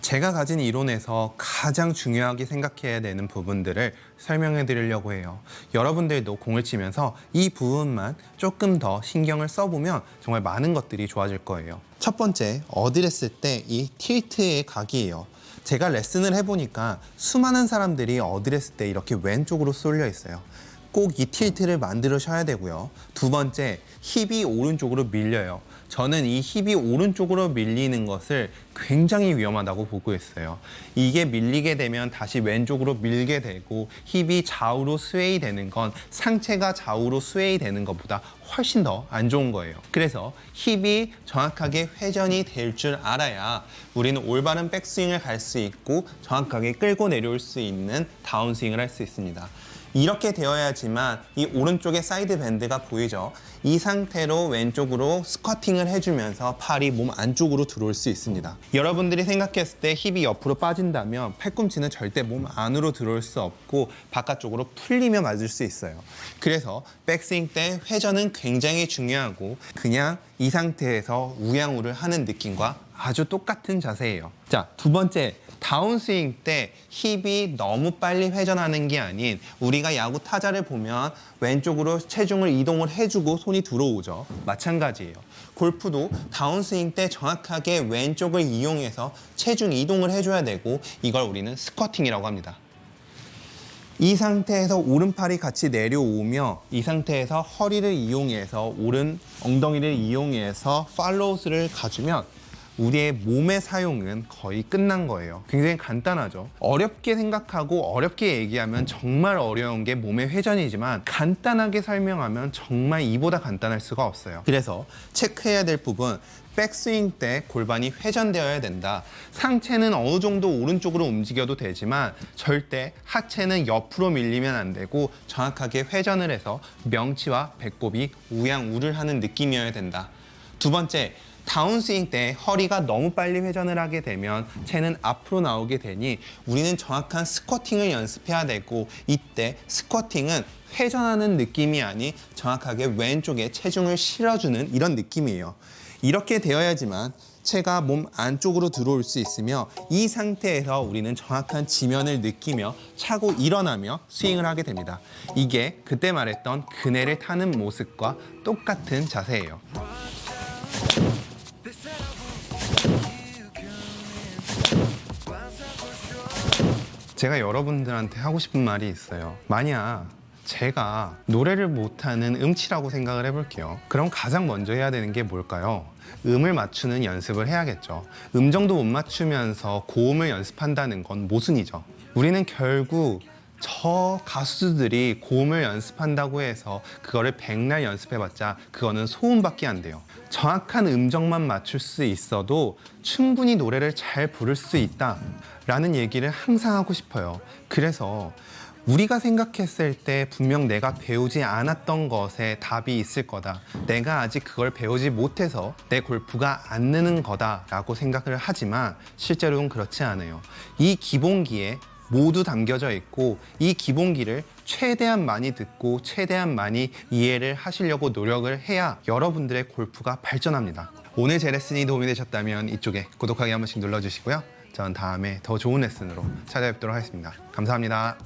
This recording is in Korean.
제가 가진 이론에서 가장 중요하게 생각해야 되는 부분들을 설명해 드리려고 해요. 여러분들도 공을 치면서 이 부분만 조금 더 신경을 써보면 정말 많은 것들이 좋아질 거예요. 첫 번째, 어드레스 때 이 틸트의 각이에요. 제가 레슨을 해보니까 수많은 사람들이 어드레스 때 이렇게 왼쪽으로 쏠려 있어요. 꼭 이 틸트를 만들으셔야 되고요. 두 번째, 힙이 오른쪽으로 밀려요. 저는 이 힙이 오른쪽으로 밀리는 것을 굉장히 위험하다고 보고 있어요. 이게 밀리게 되면 다시 왼쪽으로 밀게 되고 힙이 좌우로 스웨이 되는 건 상체가 좌우로 스웨이 되는 것보다 훨씬 더 안 좋은 거예요. 그래서 힙이 정확하게 회전이 될 줄 알아야 우리는 올바른 백스윙을 갈 수 있고 정확하게 끌고 내려올 수 있는 다운스윙을 할 수 있습니다. 이렇게 되어야지만 이 오른쪽에 사이드 밴드가 보이죠. 이 상태로 왼쪽으로 스쿼팅을 해주면서 팔이 몸 안쪽으로 들어올 수 있습니다. 여러분들이 생각했을 때 힙이 옆으로 빠진다면 팔꿈치는 절대 몸 안으로 들어올 수 없고 바깥쪽으로 풀리며 맞을 수 있어요. 그래서 백스윙 때 회전은 굉장히 중요하고 그냥 이 상태에서 우양우를 하는 느낌과 아주 똑같은 자세예요. 자, 두 번째, 다운스윙 때 힙이 너무 빨리 회전하는 게 아닌 우리가 야구 타자를 보면 왼쪽으로 체중을 이동을 해주고 손이 들어오죠. 마찬가지예요. 골프도 다운스윙 때 정확하게 왼쪽을 이용해서 체중 이동을 해줘야 되고 이걸 우리는 스쿼팅이라고 합니다. 이 상태에서 오른팔이 같이 내려오며 이 상태에서 허리를 이용해서 오른 엉덩이를 이용해서 팔로우스를 가주면 우리의 몸의 사용은 거의 끝난 거예요. 굉장히 간단하죠. 어렵게 생각하고 어렵게 얘기하면 정말 어려운 게 몸의 회전이지만 간단하게 설명하면 정말 이보다 간단할 수가 없어요. 그래서 체크해야 될 부분, 백스윙 때 골반이 회전되어야 된다. 상체는 어느 정도 오른쪽으로 움직여도 되지만 절대 하체는 옆으로 밀리면 안 되고 정확하게 회전을 해서 명치와 배꼽이 우양우를 하는 느낌이어야 된다. 두 번째, 다운스윙 때 허리가 너무 빨리 회전을 하게 되면 채는 앞으로 나오게 되니 우리는 정확한 스쿼팅을 연습해야 되고 이때 스쿼팅은 회전하는 느낌이 아닌 정확하게 왼쪽에 체중을 실어주는 이런 느낌이에요. 이렇게 되어야지만 채가 몸 안쪽으로 들어올 수 있으며 이 상태에서 우리는 정확한 지면을 느끼며 차고 일어나며 스윙을 하게 됩니다. 이게 그때 말했던 그네를 타는 모습과 똑같은 자세예요. 제가 여러분들한테 하고 싶은 말이 있어요. 만약 제가 노래를 못하는 음치라고 생각을 해볼게요. 그럼 가장 먼저 해야 되는 게 뭘까요? 음을 맞추는 연습을 해야겠죠. 음정도 못 맞추면서 고음을 연습한다는 건 모순이죠. 우리는 결국 저 가수들이 고음을 연습한다고 해서 그거를 백날 연습해봤자 그거는 소음밖에 안 돼요. 정확한 음정만 맞출 수 있어도 충분히 노래를 잘 부를 수 있다 라는 얘기를 항상 하고 싶어요. 그래서 우리가 생각했을 때 분명 내가 배우지 않았던 것에 답이 있을 거다. 내가 아직 그걸 배우지 못해서 내 골프가 안 느는 거다 라고 생각을 하지만 실제로는 그렇지 않아요. 이 기본기에 모두 담겨져 있고 이 기본기를 최대한 많이 듣고 최대한 많이 이해를 하시려고 노력을 해야 여러분들의 골프가 발전합니다. 오늘 제 레슨이 도움이 되셨다면 이쪽에 구독하기 한 번씩 눌러주시고요. 전 다음에 더 좋은 레슨으로 찾아뵙도록 하겠습니다. 감사합니다.